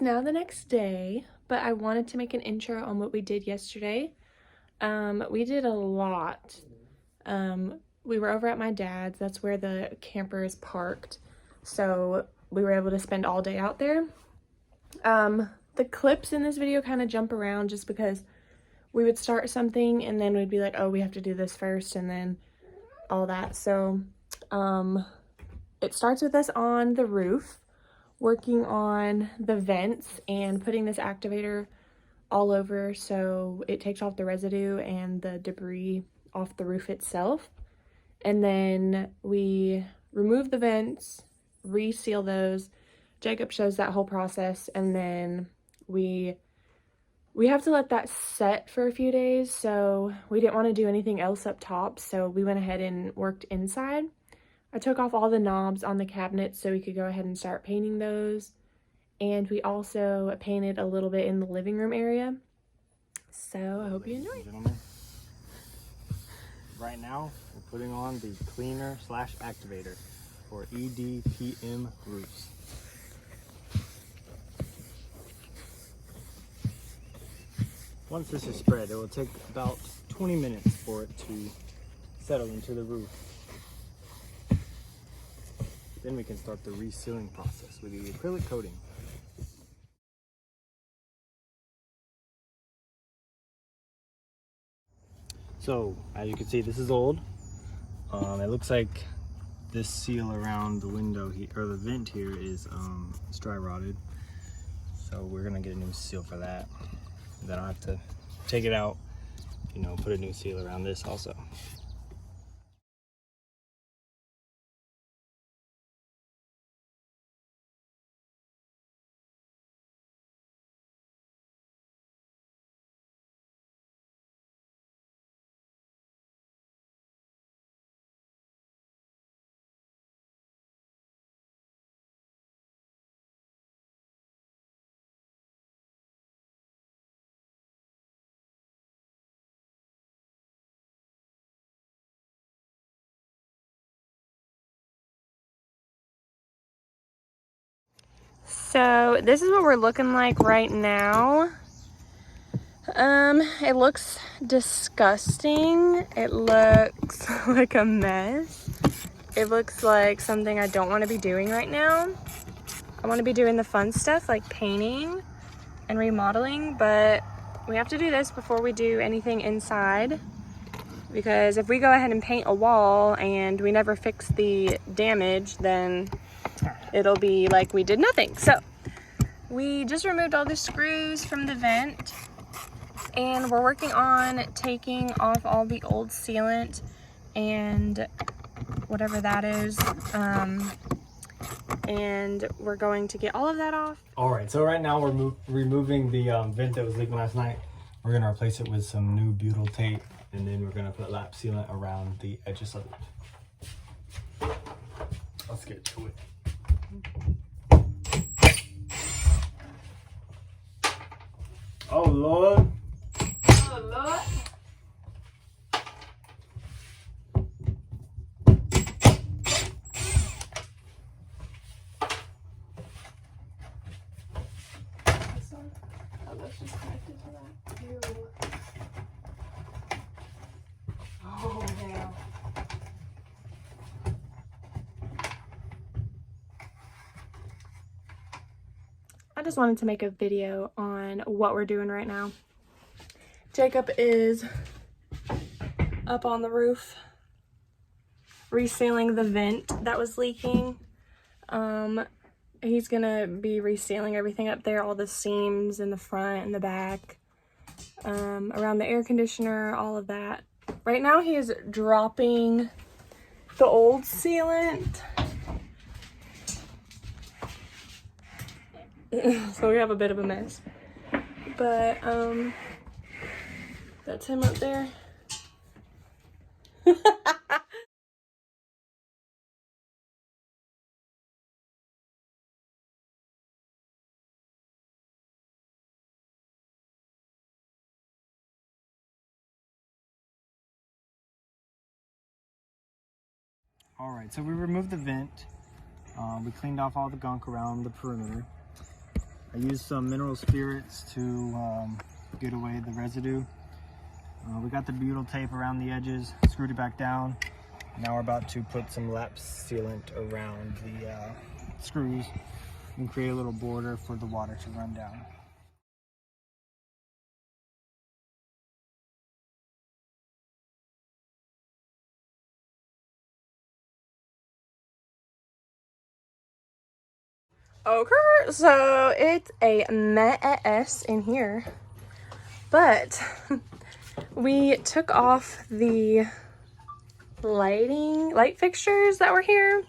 is now the next day, but I wanted to make an intro on what we did yesterday. We did a lot. We were over at my dad's. That's where the camper is parked. So we were able to spend all day out there. The clips in this video kind of jump around just because we would start something and then we'd be like, oh, we have to do this first, and then all that. So it starts with us on the roof working on the vents and putting this activator all over so it takes off the residue and the debris off the roof itself. And then we remove the vents, reseal those. Jacob shows that whole process, and then we have to let that set for a few days, so we didn't want to do anything else up top, so we went ahead and worked inside. I took off all the knobs on the cabinets so we could go ahead and start painting those, and we also painted a little bit in the living room area. So I hope you enjoy. Gentlemen, right now we're putting on the cleaner / activator for EDPM roofs. Once this is spread, it will take about 20 minutes for it to settle into the roof. Then we can start the resealing process with the acrylic coating. So, as you can see, this is old. It looks like this seal around the window here, or the vent here, is dry rotted. So we're gonna get a new seal for that. Then I'll have to take it out, you know, put a new seal around this also. So this is what we're looking like right now. It looks disgusting. It looks like a mess. It looks like something I don't want to be doing right now. I want to be doing the fun stuff like painting and remodeling, but we have to do this before we do anything inside, because if we go ahead and paint a wall and we never fix the damage, then it'll be like we did nothing. So we just removed all the screws from the vent, and we're working on taking off all the old sealant and whatever that is, and we're going to get all of that off. All right, so right now we're removing the vent that was leaking last night. We're gonna replace it with some new butyl tape, and then we're gonna put lap sealant around the edges of it. Let's get to it. Oh Lord. Oh Lord. This one? Oh, that's just connected to that. Ew. Oh, damn. I just wanted to make a video on what we're doing right now. Jacob is up on the roof resealing the vent that was leaking. He's gonna be resealing everything up there, all the seams in the front and the back, around the air conditioner, all of that. Right now he is dropping the old sealant. So we have a bit of a mess, but that's him up there. All right, so we removed the vent. We cleaned off all the gunk around the perimeter. I used some mineral spirits to get away the residue. We got the butyl tape around the edges, screwed it back down. Now we're about to put some lap sealant around the screws and create a little border for the water to run down. Okay, so it's a mess in here, but we took off the light fixtures that were here.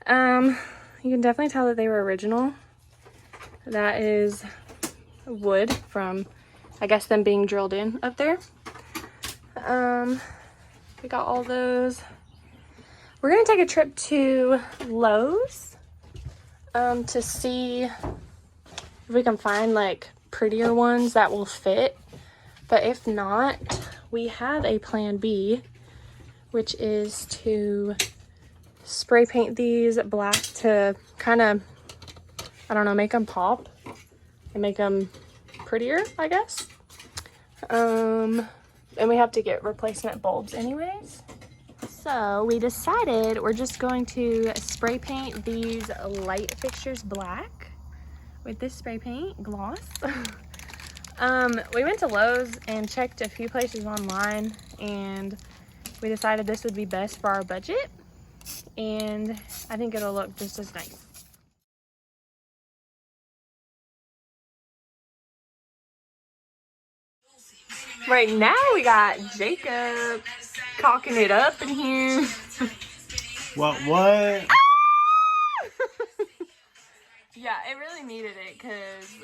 You can definitely tell that they were original. That is wood from, I guess, them being drilled in up there. We got all those. We're gonna take a trip to Lowe's to see if we can find like prettier ones that will fit. But if not, we have a plan B, which is to spray paint these black to kind of, I don't know, make them pop and make them prettier, I guess. And we have to get replacement bulbs anyways. So we decided we're just going to spray paint these light fixtures black with this spray paint gloss. We went to Lowe's and checked a few places online, and we decided this would be best for our budget, and I think it'll look just as nice. Right now we got Jacob caulking it up in here. What? Yeah, it really needed it, because,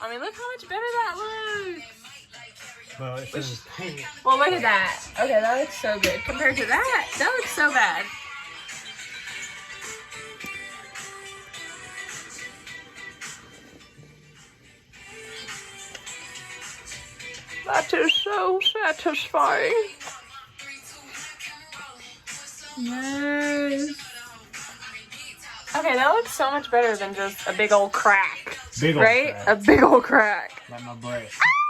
I mean, look how much better that looks. Well, it says paint. Well, look at that. Okay, that looks so good. Compared to that, that looks so bad. That is so satisfying. Yes. Okay, that looks so much better than just a big old crack. Big old right? crack. A big old crack. Like my bread. Ah!